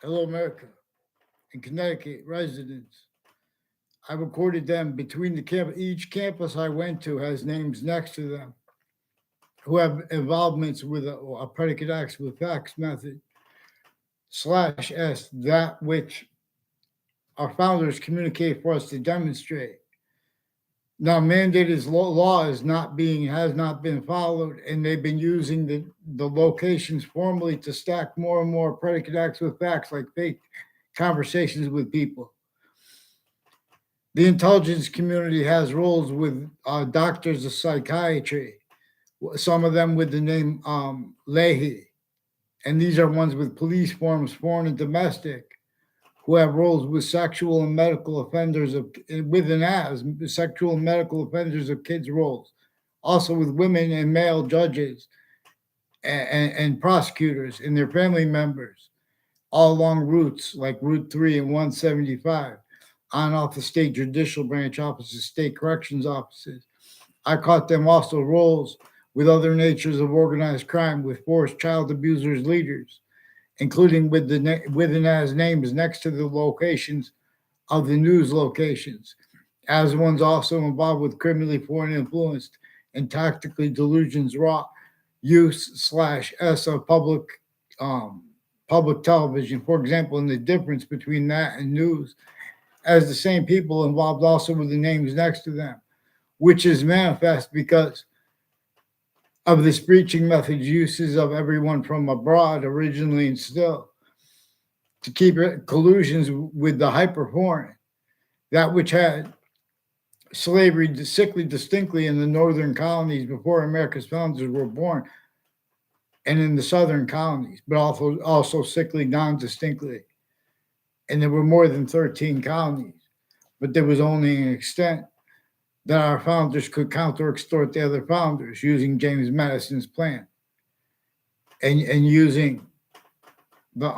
Hello America, and Connecticut residents. I recorded them between the camp. Each campus I went to has names next to them who have involvements with a predicate acts with facts method slash S, that which our founders communicate for us to demonstrate. Now, mandated law is not being has not been followed, and they've been using the locations formally to stack more and more predicate acts with facts, like fake conversations with people. The intelligence community has roles with doctors of psychiatry, some of them with the name Leahy, and these are ones with police forms, foreign and domestic, who have roles with sexual and medical offenders of with an as sexual and medical offenders of kids roles, also with women and male judges and prosecutors and their family members, all along routes like Route 3 and 175, on off the state judicial branch offices, state corrections offices. I caught them also roles with other natures of organized crime, with forced child abusers leaders, including with and as names next to the locations of the news locations, as ones also involved with criminally foreign influenced and tactically delusions raw use slash S of um, public television. For example, in the difference between that and news, as the same people involved also with the names next to them, which is manifest because of this breaching methods uses of everyone from abroad originally and still to keep collusions with the hyper foreign, that which had slavery sickly distinctly in the northern colonies before America's founders were born, and in the southern colonies, but also sickly non-distinctly. And there were more than 13 colonies, but there was only an extent that our founders could counter extort the other founders using James Madison's plan and using the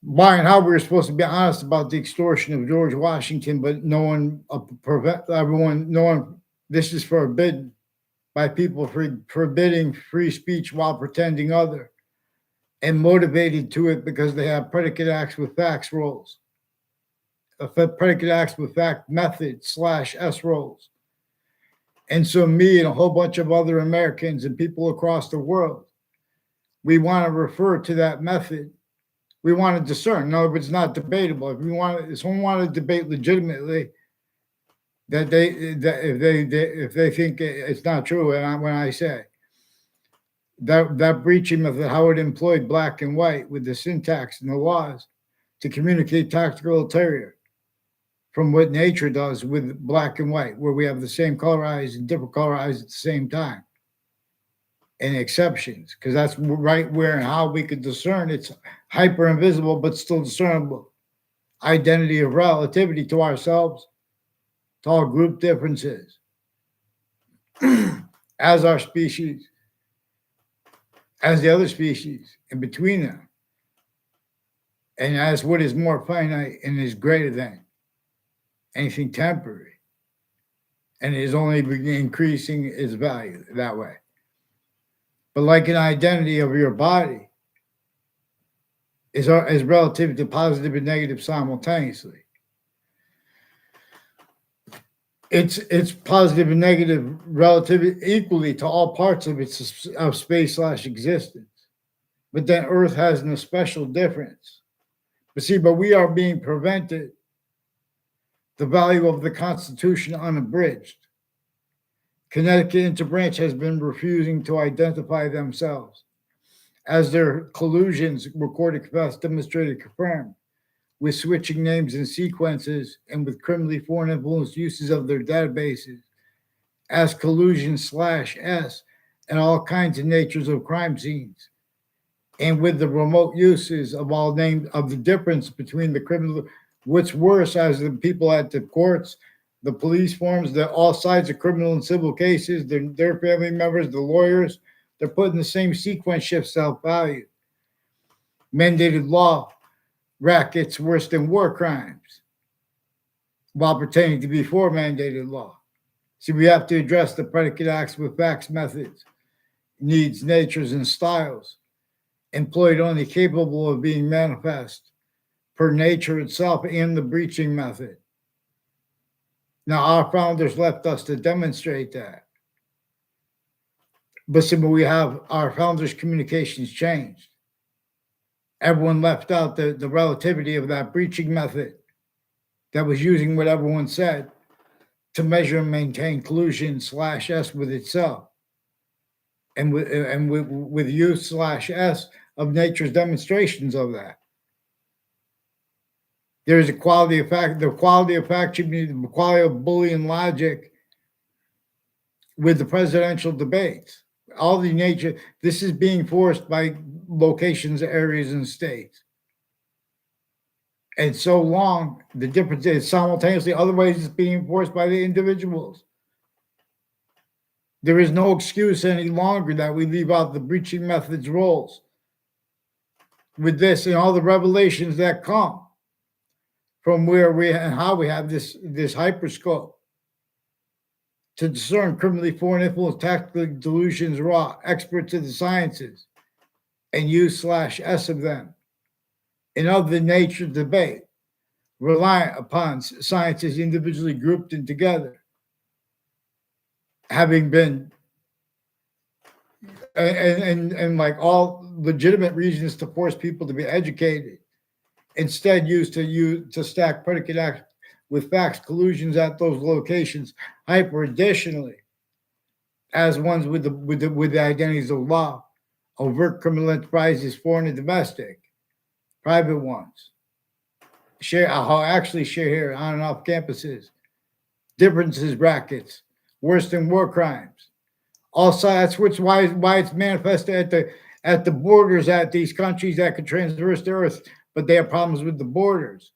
why and how we were supposed to be honest about the extortion of George Washington, but no one no one. This is forbidden by people forbidding free speech while pretending other, and motivated to it because they have predicate acts with facts roles, predicate acts with fact method slash S roles. And so me and a whole bunch of other Americans and people across the world, we want to refer to that method. We want to discern. No, it's not debatable. If someone want to debate legitimately, that if they think it's not true, and when I say that breaching method, how it employed black and white with the syntax and the laws to communicate tactical ulterior from what nature does with black and white, where we have the same color eyes and different color eyes at the same time. And exceptions, because that's right where and how we could discern it's hyper invisible but still discernible. Identity of relativity to ourselves, to all group differences, as our species, as the other species, and between them, and as what is more finite and is greater than anything temporary, and is only increasing its value that way. But like an identity of your body is relative to positive and negative simultaneously. It's positive and negative relative equally to all parts of its of space slash existence. But then Earth has an special difference. But we are being prevented the value of the Constitution unabridged. Connecticut Interbranch has been refusing to identify themselves as their collusions recorded, confessed, demonstrated, confirmed, with switching names and sequences and with criminally foreign influenced uses of their databases as collusion slash S and all kinds of natures of crime scenes. And with the remote uses of all names of the difference between the criminal, what's worse as the people at the courts, the police forms, all sides of criminal and civil cases, their family members, the lawyers, they're putting the same sequence shift self-value. Mandated law rackets worse than war crimes while pretending to be for mandated law. See, we have to address the predicate acts with facts methods, needs, natures, and styles employed only capable of being manifest per nature itself and the breaching method. Now, our founders left us to demonstrate that. But we have our founders' communications changed. Everyone left out the relativity of that breaching method that was using what everyone said to measure and maintain collusion /S with itself. And with use /S of nature's demonstrations of that. There's a quality of fact, the quality of fact should be the quality of Boolean logic with the presidential debates. All the nature, this is being forced by locations, areas, and states. And so long, the difference is simultaneously, other ways it's being enforced by the individuals. There is no excuse any longer that we leave out the breaching methods roles with this and all the revelations that come from where we and how we have this hyperscope to discern criminally foreign influence, tactical delusions, raw experts of the sciences, and use /S of them. And of the nature debate, reliant upon sciences individually grouped and together, having been and like all legitimate reasons to force people to be educated, instead used to stack predicate act with facts, collusions at those locations, hyper additionally, as ones with the identities of law, overt criminal enterprises, foreign and domestic, private ones, share here on and off campuses, differences brackets, worse than war crimes. Also, that's why it's manifested at the borders at these countries that could traverse the earth, but they have problems with the borders.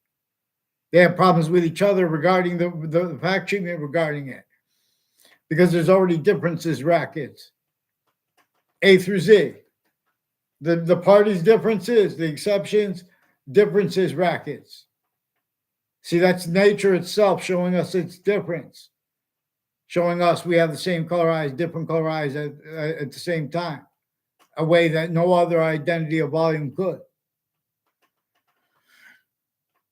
They have problems with each other regarding the fact treatment regarding it, because there's already differences brackets, A through Z. The parties' differences, the exceptions, differences brackets. See, that's nature itself showing us its difference, showing us we have the same color eyes, different color eyes at the same time, a way that no other identity of volume could.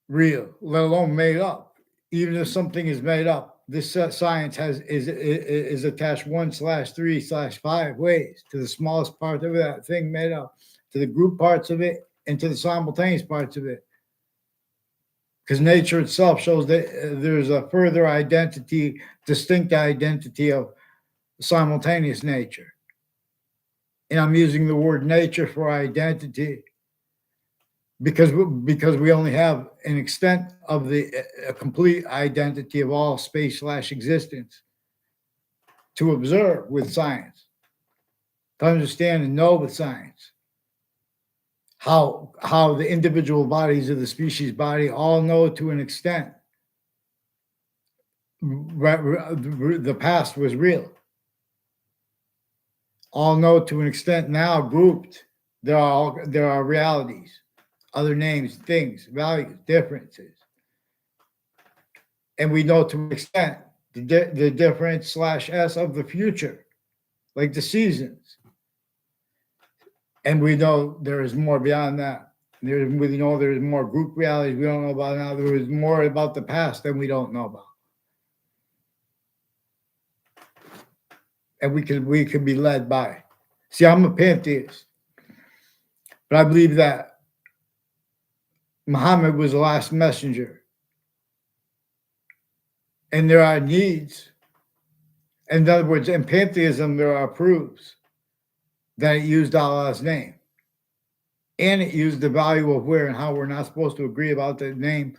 Real, let alone made up. Even if something is made up, this science is attached 1/3/5 ways to the smallest part of that thing made up, to the group parts of it, and to the simultaneous parts of it. Because nature itself shows that there's a further identity, distinct identity of simultaneous nature. And I'm using the word nature for identity because we only have an extent of a complete identity of all space /existence to observe with science, to understand and know with science how the individual bodies of the species body all know to an extent the past was real. All know to an extent now grouped there are realities, other names, things, values, differences. And we know to an extent the difference /S of the future, like the seasons. And we know there is more beyond that. We know there's more group realities we don't know about now. There is more about the past than we don't know about. And we could be led by. See, I'm a pantheist, but I believe that Muhammad was the last messenger. And there are needs. In other words, in pantheism, there are proofs that it used Allah's name. And it used the value of where and how we're not supposed to agree about the name,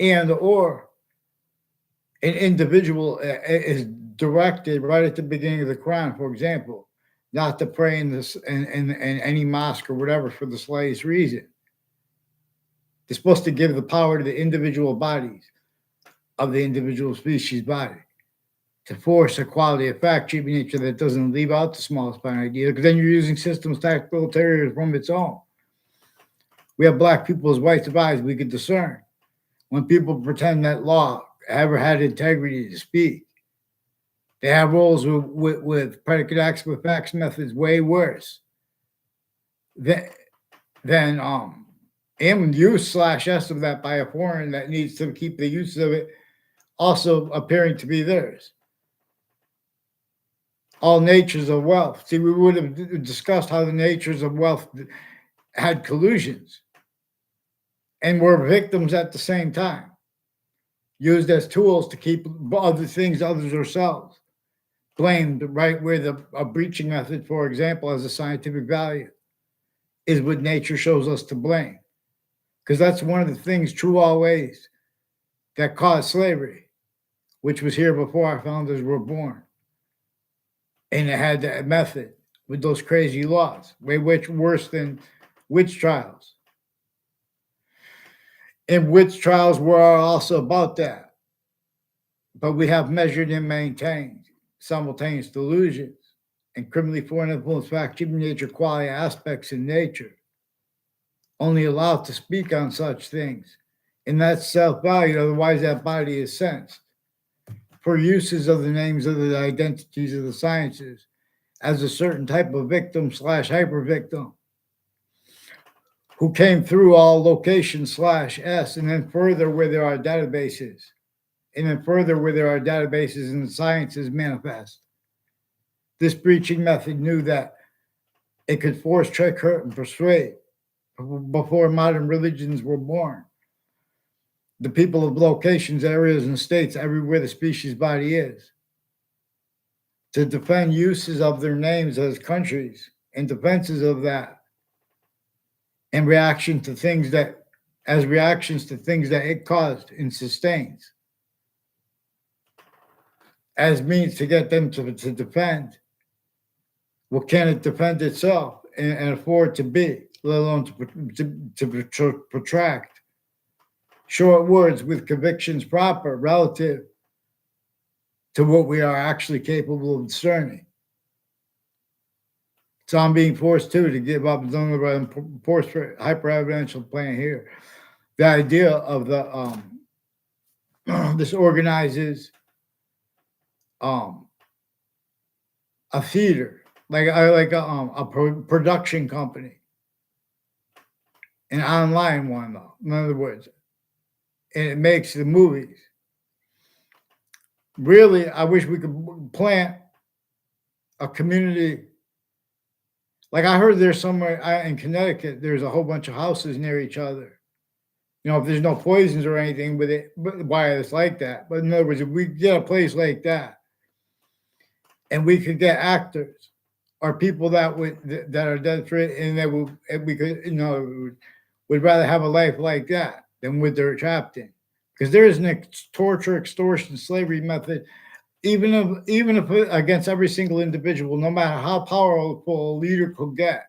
and or an individual is directed right at the beginning of the Quran, for example, not to pray in any mosque or whatever for the slightest reason. They're supposed to give the power to the individual bodies of the individual species body to force a quality of fact treatment nature that doesn't leave out the smallest fine idea, because then you're using systems tactical terrorism from its own. We have black people as whites of eyes we could discern. When people pretend that law ever had integrity to speak, they have roles with predicate acts with facts methods way worse then and use /s of that by a foreign that needs to keep the use of it also appearing to be theirs. All natures of wealth. See, we would have discussed how the natures of wealth had collusions and were victims at the same time, used as tools to keep other things, others, ourselves blamed right where a breaching method, for example, has a scientific value, is what nature shows us to blame. Because that's one of the things, true always, that caused slavery, which was here before our founders were born. And it had that method with those crazy laws, way worse than witch trials. And witch trials were also about that. But we have measured and maintained simultaneous delusions and criminally foreign influence fact, human nature, quality aspects in nature, only allowed to speak on such things. And that's self-valued, otherwise that body is sensed. For uses of the names of the identities of the sciences as a certain type of victim / hyper victim who came through all locations /s and then further where there are databases and then further where there are databases and the sciences manifest. This breaching method knew that it could force, trick, hurt, and persuade before modern religions were born. The people of locations, areas, and states everywhere the species body is, to defend uses of their names as countries and defenses of that, and reaction to things that, as reactions to things that it caused and sustains, as means to get them to defend what can it defend itself and afford to be, let alone to protract short words with convictions proper relative to what we are actually capable of discerning. So I'm being forced to give up forced for hyper-evidential plan here. The idea of the this organizes a theater, like a production company, an online one though. In other words, and it makes the movies. Really, I wish we could plant a community. Like I heard there's somewhere in Connecticut, there's a whole bunch of houses near each other. You know, if there's no poisons or anything with it, why it's like that. But in other words, if we get a place like that, and we could get actors or people that are dead for it, and we could, would rather have a life like that than what they're trapped in, because there is an torture, extortion, slavery method, even if against every single individual, no matter how powerful a leader could get.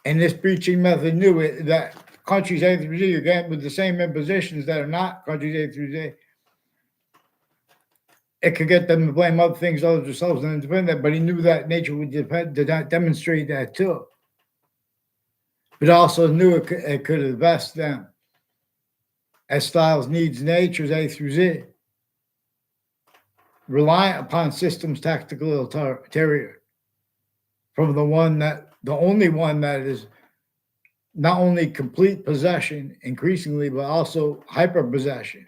And this breaching method knew it, that countries A through Z are getting with the same impositions that are not countries A through Z. It could get them to blame other things, others themselves, and defend that. But he knew that nature would demonstrate that too. But also knew it could invest them as styles, needs, natures A through Z, reliant upon systems tactical ulterior, from the only one that is not only complete possession increasingly, but also hyper possession,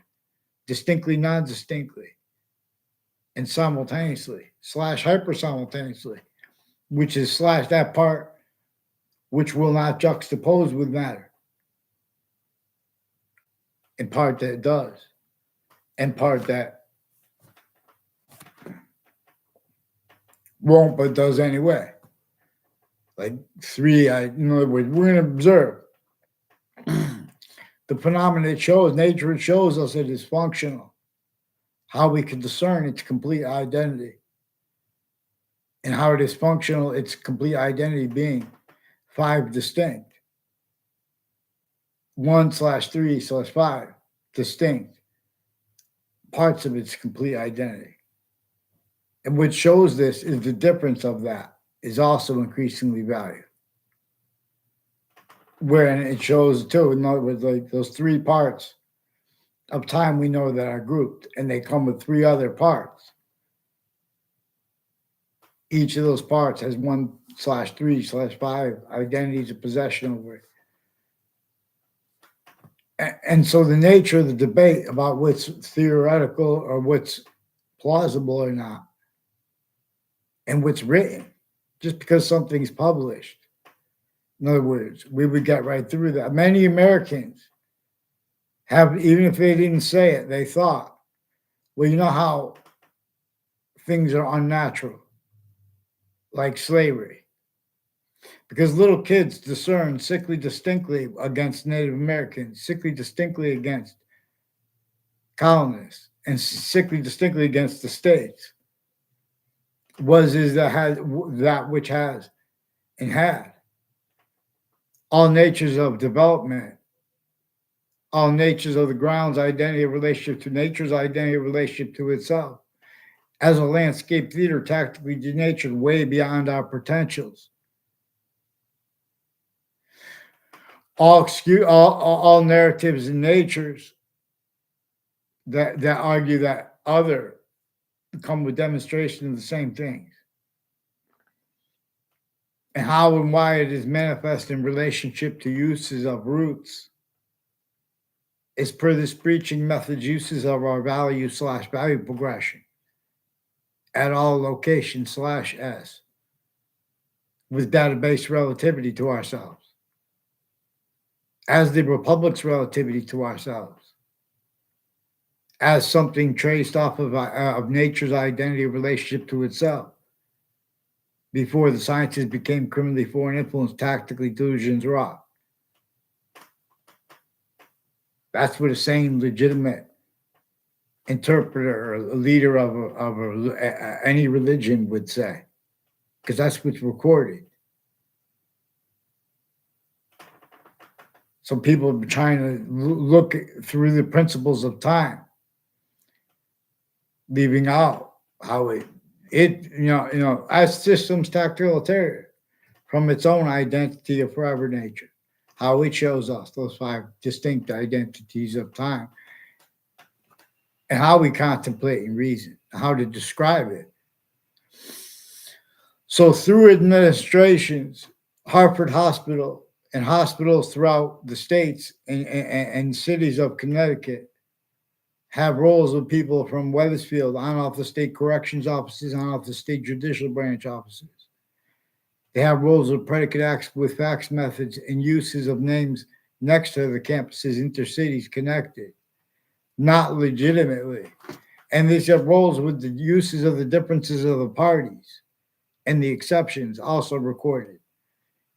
distinctly, non-distinctly, and simultaneously, / hyper simultaneously, which is / that part which will not juxtapose with matter, in part that it does, and part that won't but does anyway. Like in other words, we're going to observe the phenomena it shows, nature it shows us it is functional, how we can discern its complete identity, and how it is functional, its complete identity being 5 distinct, 1/3/5 distinct parts of its complete identity. And what shows this is the difference of that is also increasingly valued. Wherein it shows too, in other words, like those 3 parts of time we know that are grouped, and they come with 3 other parts. Each of those parts has one 2/3/5 identities of possession over it. And so the nature of the debate about what's theoretical or what's plausible or not, and what's written, just because something's published. In other words, we would get right through that. Many Americans have, even if they didn't say it, they thought, well, you know how things are unnatural, like slavery. Because little kids discern sickly distinctly against Native Americans, sickly distinctly against colonists, and sickly distinctly against the states. Is that has that which has and had all natures of development, all natures of the ground's identity of relationship to nature's identity of relationship to itself, as a landscape theater tactically denatured way beyond our potentials. All narratives and natures that argue that other come with demonstration of the same things, and how and why it is manifest in relationship to uses of roots is per this preaching method's uses of our value/value progression at all locations/s with database relativity to ourselves as the republic's relativity to ourselves, as something traced off of nature's identity of relationship to itself before the sciences became criminally foreign influence, tactically delusions wrought. That's what a sane, legitimate interpreter or a leader of any religion would say, because that's what's recorded. So people are trying to look through the principles of time, leaving out how it as systems tactilitarian from its own identity of forever nature, how it shows us those 5 distinct identities of time, and how we contemplate and reason, how to describe it. So through administrations, Hartford Hospital and hospitals throughout the states and cities of Connecticut have roles of people from Wethersfield on off the state corrections offices, on off the state judicial branch offices. They have roles of predicate acts with fax methods and uses of names next to the campuses, intercities connected, not legitimately. And these have roles with the uses of the differences of the parties and the exceptions also recorded.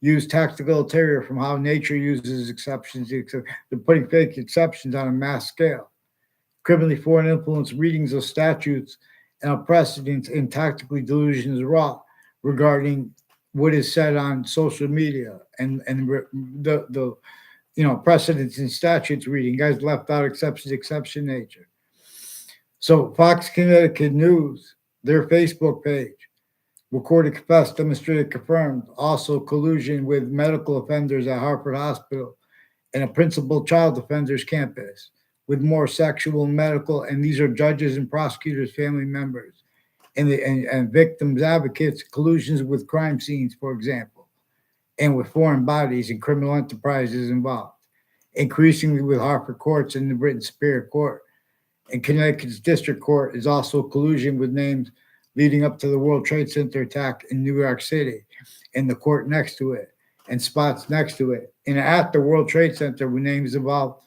Use tactical ulterior from how nature uses exceptions. They're putting fake exceptions on a mass scale. Criminally foreign influence readings of statutes and of precedents and tactically delusions wrought regarding what is said on social media and the precedents and statutes reading. Guys left out exception nature. So Fox Connecticut News, their Facebook page, recorded, confessed, demonstrated, confirmed, also collusion with medical offenders at Hartford Hospital and a principal child offenders campus with more sexual, medical, and these are judges and prosecutors, family members, and victims advocates, collusions with crime scenes, for example, and with foreign bodies and criminal enterprises involved, increasingly with Hartford courts and the Britain Superior Court. And Connecticut's District Court is also collusion with names leading up to the World Trade Center attack in New York City, and the court next to it, and spots next to it. And at the World Trade Center, with names involved,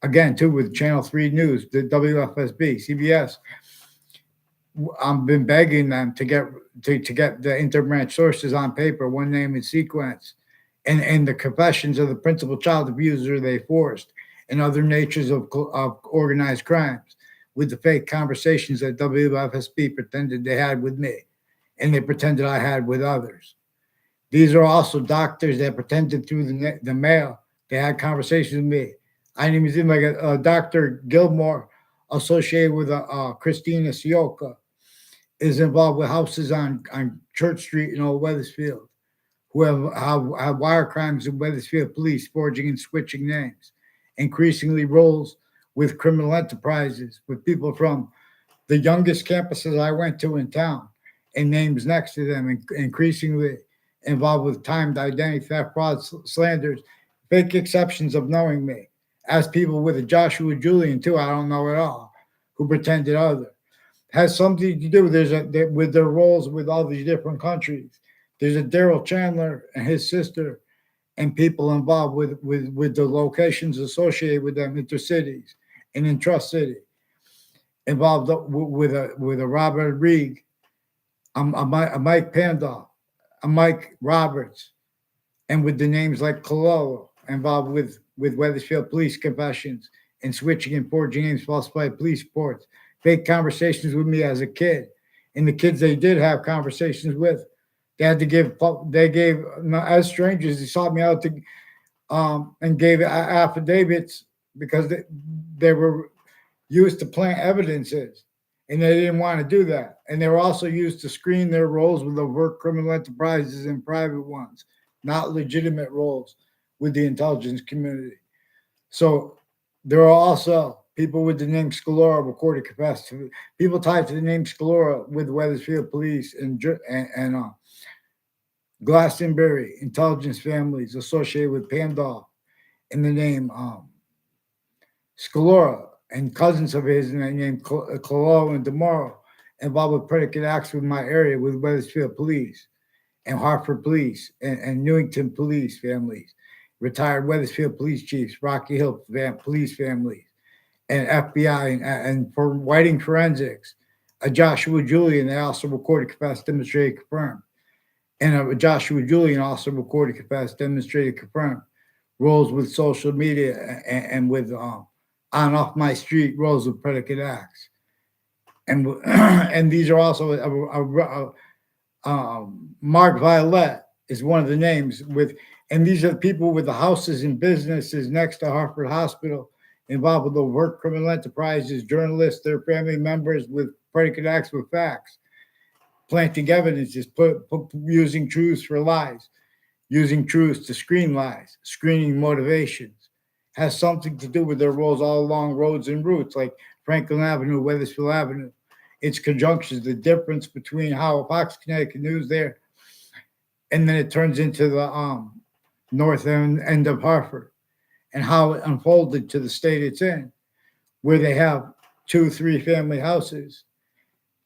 again, too, with Channel 3 News, the WFSB, CBS. I've been begging them to get the interbranch sources on paper, one name in sequence, and the confessions of the principal child abuser they forced, and other natures of organized crimes, with the fake conversations that WFSB pretended they had with me, and they pretended I had with others. These are also doctors that pretended through the mail they had conversations with me. I didn't even seem like a Dr. Gilmore associated with Christina Sioka is involved with houses on Church Street in Old Wethersfield, who have wire crimes in Wethersfield police, forging and switching names. Increasingly roles with criminal enterprises, with people from the youngest campuses I went to in town, and names next to them, increasingly involved with timed identity theft, fraud, slanders, fake exceptions of knowing me. As people with a Joshua Julian too, I don't know at all, who pretended other. Has something to do with their roles with all these different countries. There's a Daryl Chandler and his sister and people involved with the locations associated with them, intercities and intra-city, involved with a Robert Reed, a Mike Pandolf, a Mike Roberts, and with the names like Cololo, involved with Weathersfield police confessions and switching and forging names, falsified police reports, fake conversations with me as a kid. And the kids they did have conversations with, they had to give, they gave, as strangers, they sought me out to, and gave affidavits because they were used to plant evidences, and they didn't want to do that. And they were also used to screen their roles with overt criminal enterprises and private ones, not legitimate roles with the intelligence community. So there are also people with the name Scalora recorded capacity, people tied to the name Scalora with Weathersfield Police and Glastonbury intelligence families associated with Pandolf in the name Scalora and cousins of his named Cololo and DeMorrow involved with predicate acts with my area with Weathersfield Police and Hartford Police and Newington Police families, retired Weathersfield Police Chiefs, Rocky Hill Police families, and FBI and for Whiting Forensics, a Joshua Julian, they also recorded capacity demonstrated confirmed. And a Joshua Julian also recorded capacity demonstrated confirmed roles with social media and with on off my street roles with predicate acts. And and these are also Mark Violet is one of the names with, and these are the people with the houses and businesses next to Hartford Hospital involved with overt criminal enterprises, journalists, their family members with predicate acts with facts, planting evidences, using truths for lies, using truths to screen lies, screening motivations, has something to do with their roles all along roads and routes like Franklin Avenue, Weathersfield Avenue. Its conjunctions, the difference between how Fox Connecticut News there, and then it turns into the north end of Hartford, and how it unfolded to the state it's in, where they have 2-3 family houses,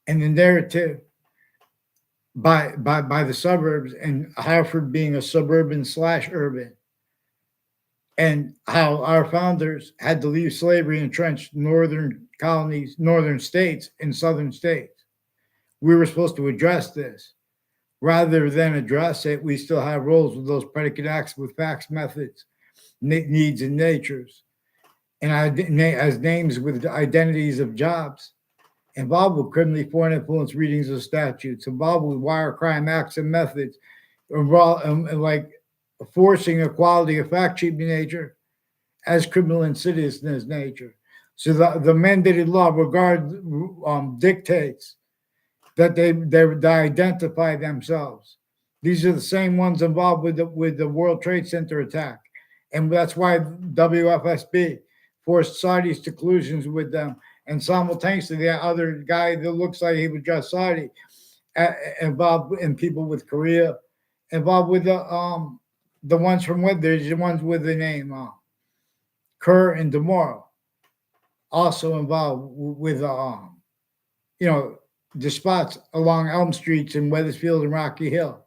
and the narrative by the suburbs, and Hartford being a suburban / urban, and how our founders had to leave slavery entrenched northern colonies, northern states, and southern states. We were supposed to address this. Rather than address it, we still have roles with those predicate acts with facts, methods, needs, and natures, and as names with identities of jobs, involved with criminally foreign influence readings of statutes, involved with wire crime acts and methods, involved and like forcing equality of fact sheet nature as criminal insidiousness nature. So the mandated law dictates that they identify themselves. These are the same ones involved with the World Trade Center attack, and that's why WFSB forced Saudi's to collusions with them, and simultaneously the other guy that looks like he was just Saudi, involved in people with Korea, involved with the ones from there's the ones with the name Kerr and DeMorrow, also involved with the spots along Elm Streets in Weathersfield and Rocky Hill,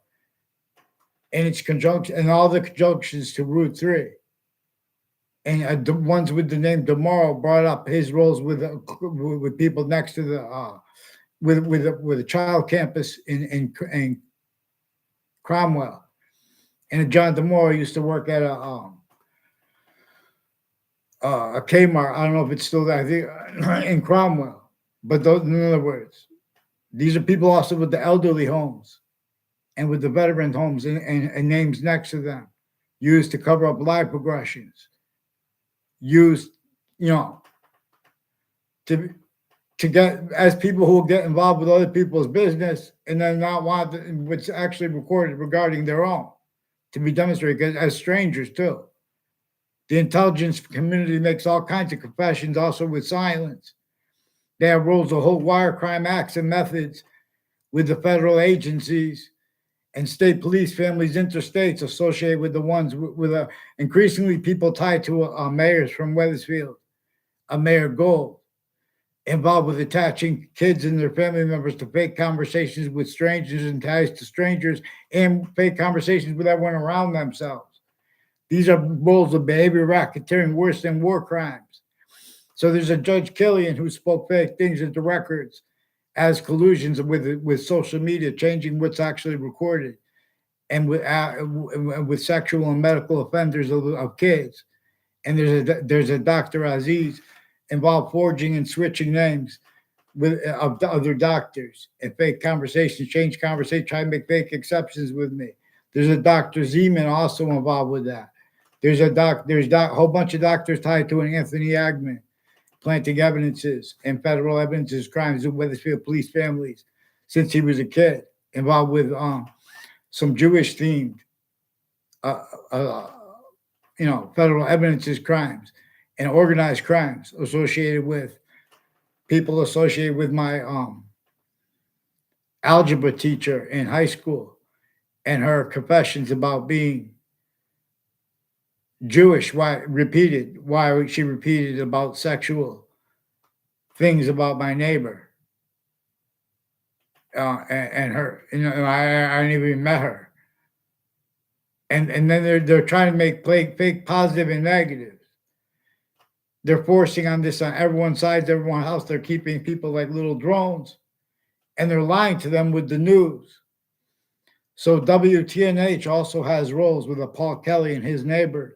and its conjunction and all the conjunctions to Route 3. And the ones with the name DeMorrow brought up his roles with people next to the with a child campus in Cromwell, and John DeMorrow used to work at a Kmart. I don't know if it's still there. I think in Cromwell. But in other words, these are people also with the elderly homes and with the veteran homes and names next to them, used to cover up live progressions, used, to get as people who will get involved with other people's business and then not want what's actually recorded regarding their own to be demonstrated as strangers too. The intelligence community makes all kinds of confessions also with silence. They have rules of whole wire crime acts and methods with the federal agencies and state police families interstates associated with the ones with increasingly people tied to mayors from Weathersfield, a Mayor Gold, involved with attaching kids and their family members to fake conversations with strangers and ties to strangers and fake conversations with everyone around themselves. These are roles of behavior racketeering worse than war crimes. So there's a Judge Killian who spoke fake things into records as collusions with social media, changing what's actually recorded, and with sexual and medical offenders of kids. And there's a Dr. Aziz involved forging and switching names of other doctors and fake conversations, change conversation, try to make fake exceptions with me. There's a Dr. Zeman also involved with that. There's a whole bunch of doctors tied to an Anthony Agman, planting evidences and federal evidences, crimes of Weathersfield police families since he was a kid, involved with some Jewish themed, federal evidences, crimes, and organized crimes associated with people associated with my algebra teacher in high school and her confessions about being Jewish, why she repeated about sexual things about my neighbor. And her, I didn't even met her. And then they're trying to make fake positive and negative. They're forcing on this on everyone's sides, everyone else. They're keeping people like little drones, and they're lying to them with the news. So WTNH also has roles with a Paul Kelly and his neighbors.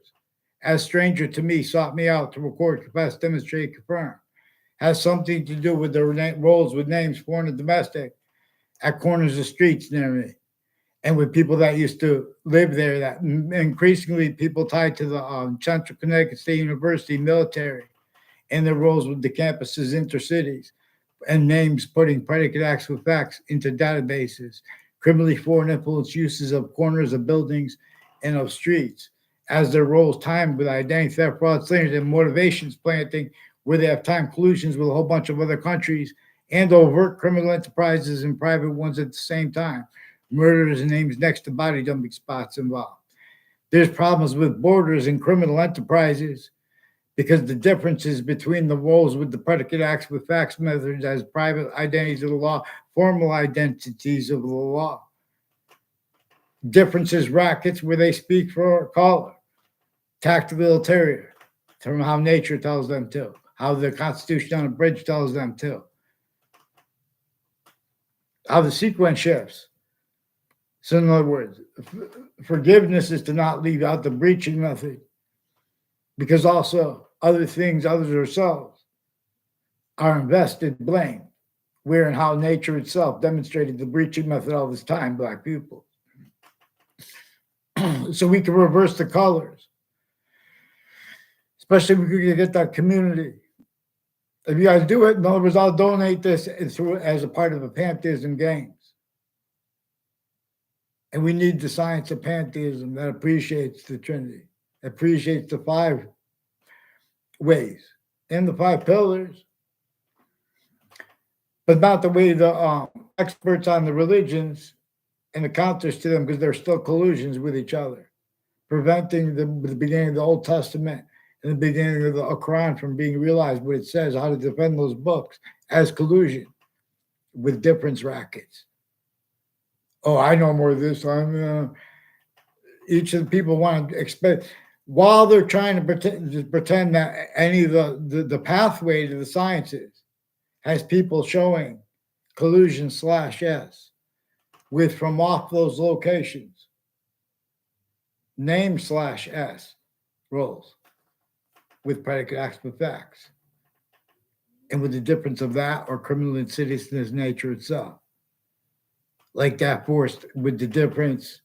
As stranger to me, sought me out to record, confess, demonstrate, confirm. Has something to do with their roles with names, foreign and domestic, at corners of streets near me, and with people that used to live there, that increasingly people tied to the Central Connecticut State University military, and their roles with the campuses, intercities, and names putting predicate acts with facts into databases, criminally foreign influence uses of corners of buildings and of streets, as their roles timed with identity theft, fraud, slavery, and motivations planting, where they have timed collusions with a whole bunch of other countries and overt criminal enterprises and private ones at the same time. Murders and names next to body dumping spots involved. There's problems with borders and criminal enterprises because the differences between the roles with the predicate acts with facts methods as private identities of the law, formal identities of the law. Differences rackets where they speak for a caller. Tactical ulterior, from how nature tells them to, how the Constitution on a bridge tells them to, how the sequence shifts. So in other words, forgiveness is to not leave out the breaching method, because also other things, others ourselves, are invested blame, where and how nature itself demonstrated the breaching method all this time, Black people. So we can reverse the colors. Especially if we could get that community. If you guys do it, in other words, I'll donate this as a part of the pantheism games. And we need the science of pantheism that appreciates the Trinity, appreciates the 5 ways and the 5 pillars, but not the way the experts on the religions and the counters to them, because they're still collusions with each other, preventing the beginning of the Old Testament in the beginning of the Quran from being realized, what it says, how to defend those books as collusion with difference rackets. Oh, I know more of this. Each of the people want to expect, while they're trying to pretend that any of the pathway to the sciences has people showing collusion /S with from off those locations, name /S roles with predicate acts with facts, and with the difference of that or criminal insidiousness nature itself. Like that forced with the difference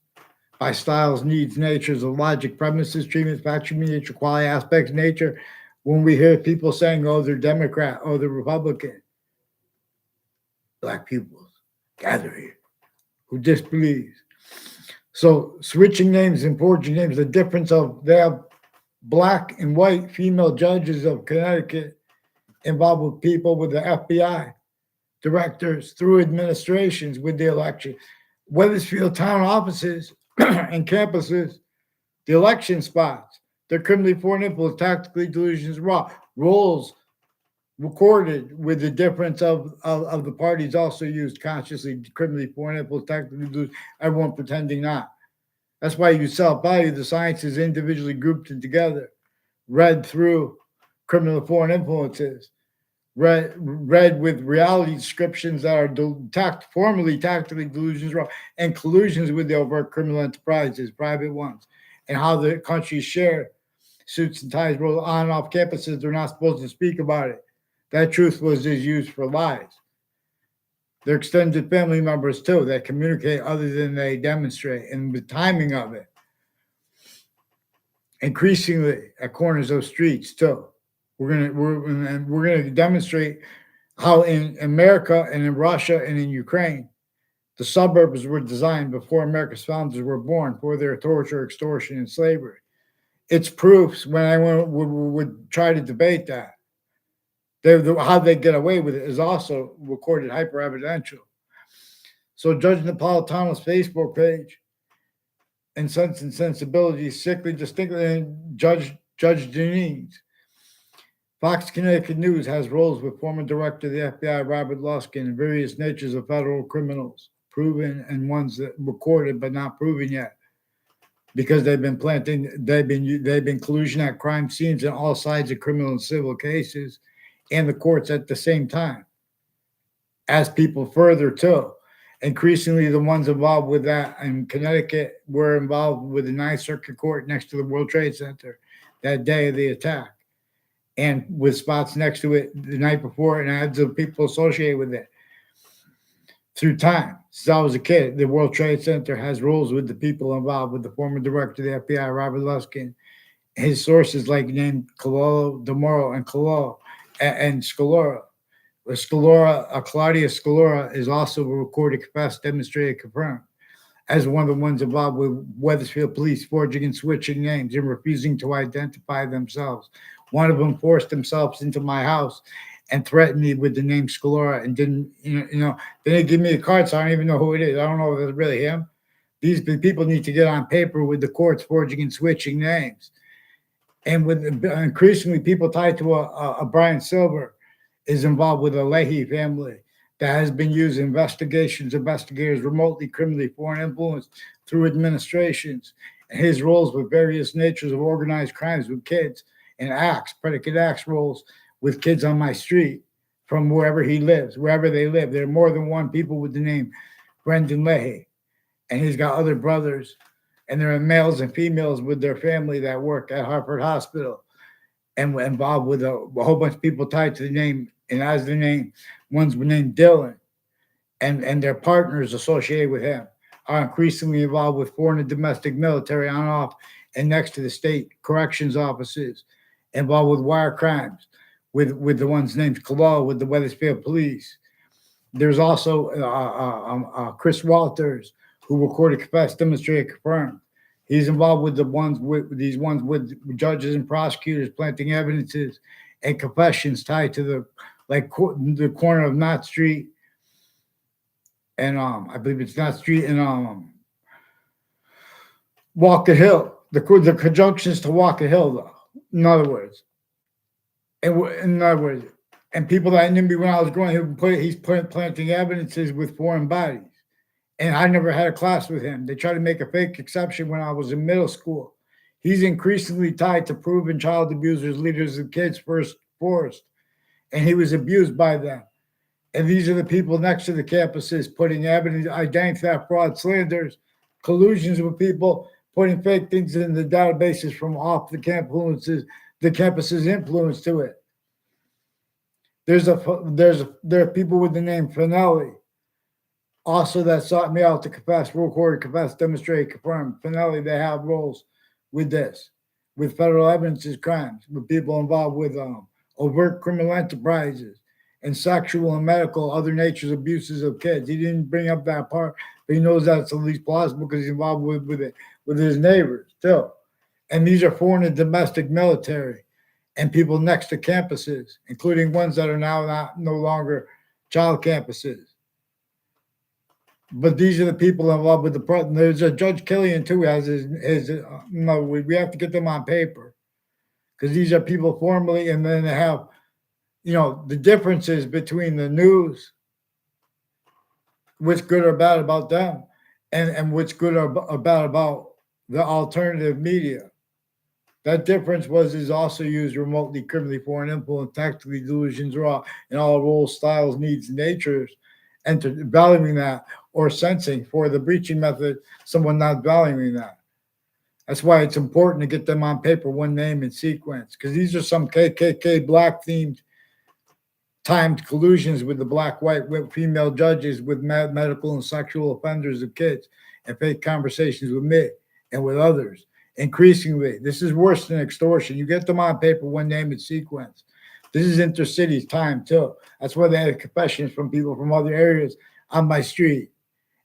by styles, needs, natures of logic, premises, treatments, factual nature, quality aspects, nature. When we hear people saying, oh, they're Democrat, oh, they're Republican, Black pupils gather here who disbelieves. So switching names and forging names, the difference of they have Black and white female judges of Connecticut involved with people with the FBI, directors through administrations with the election. Weathersfield town offices and campuses, the election spots, the criminally foreign influence, tactically delusions, raw roles recorded with the difference of the parties also used consciously, criminally foreign influence, tactically delusions, everyone pretending not. That's why you self-value the sciences individually grouped and together, read through criminal foreign influences, read with reality descriptions that are formerly tactically delusions and collusions with the overt criminal enterprises, private ones, and how the countries share suits and ties roll on and off campuses. They're not supposed to speak about it. That truth was just used for lies. Their extended family members too that communicate other than they demonstrate, and the timing of it. Increasingly at corners of streets too. We're gonna demonstrate how in America and in Russia and in Ukraine, the suburbs were designed before America's founders were born for their torture, extortion, and slavery. It's proofs when I would try to debate that. How they get away with it is also recorded hyper evidential. So Judge Napolitano's Facebook page and Sense and Sensibility sickly distinctly, and Judge Janine's Fox Connecticut News has roles with former director of the FBI, Robert Luskin, and various natures of federal criminals, proven and ones that recorded but not proven yet, because they've been collusion at crime scenes in all sides of criminal and civil cases, and the courts at the same time. As people further too, increasingly the ones involved with that in Connecticut were involved with the Ninth Circuit Court next to the World Trade Center that day of the attack, and with spots next to it the night before, and ads of people associated with it. Through time, since I was a kid, the World Trade Center has roles with the people involved, with the former director of the FBI, Robert Luskin, his sources like named Cololo, DeMoro, and Cololo, and Scalora. Claudia Scalora is also a recorded, confessed, demonstrated, confirmed as one of the ones involved with Weathersfield police forging and switching names and refusing to identify themselves. One of them forced themselves into my house and threatened me with the name Scalora and didn't, they didn't give me a card, so I don't even know who it is. I don't know if it's really him. These people need to get on paper with the courts forging and switching names. And with increasingly people tied to a Brian Silver is involved with a Leahy family that has been used in investigators remotely criminally foreign influence through administrations, and his roles with various natures of organized crimes with kids and predicate acts roles with kids on my street from wherever they live. There are more than one people with the name Brendan Leahy, and he's got other brothers, and there are males and females with their family that work at Hartford Hospital and involved with a whole bunch of people tied to the name. And as the name, ones were named Dylan, and their partners associated with him are increasingly involved with foreign and domestic military on off and next to the state corrections offices, involved with wire crimes, with the ones named Kalal, with the Weathersfield police. There's also Chris Walters, who recorded, confessed, demonstrated, confirmed. He's involved with these ones with judges and prosecutors planting evidences and confessions tied to the corner of Knott Street and I believe it's Knott Street and Walker Hill. The conjunctions to Walker Hill, though. In other words, and people that knew me when I was growing, he's planting evidences with foreign bodies. And I never had a class with him. They tried to make a fake exception when I was in middle school. He's increasingly tied to proven child abusers, leaders of kids first forced, and he was abused by them. And these are the people next to the campuses putting evidence, identity theft, fraud, slanders, collusions with people, putting fake things in the databases from off the campus's influence to it. There are people with the name Finelli also that sought me out to confess, recorded, confess, demonstrate, confirm. Finelli, they have roles with this, with federal evidences crimes, with people involved with overt criminal enterprises and sexual and medical other natures abuses of kids. He didn't bring up that part, but he knows that's at least plausible because he's involved with his neighbors too. And these are foreign and domestic military and people next to campuses, including ones that are now no longer child campuses. But these are the people involved with the problem. There's a Judge Killian too. Has his no. We have to get them on paper because these are people formally, and then they have, the differences between the news, what's good or bad about them, and what's good or bad about the alternative media. That difference is also used remotely, criminally, foreign influence, tactically, delusions, raw, in all roles, styles, needs, natures, and to valuing that or sensing for the breaching method, someone not valuing that. That's why it's important to get them on paper, one name and sequence, because these are some KKK black themed timed collusions with the black, white, with female judges, with medical and sexual offenders of kids, and fake conversations with me and with others. Increasingly, this is worse than extortion. You get them on paper, one name and sequence. This is intercities time too. That's why they had confessions from people from other areas on my street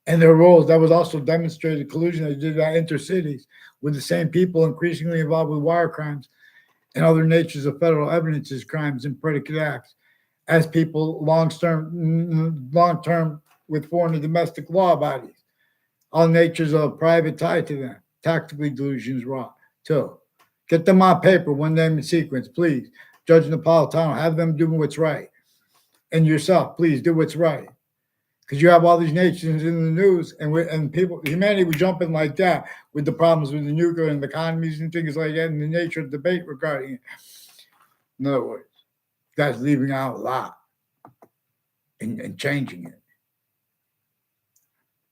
and their roles. That was also demonstrated collusion. They did that intercities with the same people increasingly involved with wire crimes and other natures of federal evidences, crimes, and predicate acts as people long term with foreign and domestic law bodies. All natures of private tie to them. Tactically delusions raw too. Get them on paper, one name and sequence, please. Judge Napolitano, have them do what's right. And yourself, please do what's right. Because you have all these nations in the news, and humanity was jumping like that with the problems with the nuclear and the economies and things like that, and the nature of debate regarding it. In other words, you guys leaving out a lot and changing it.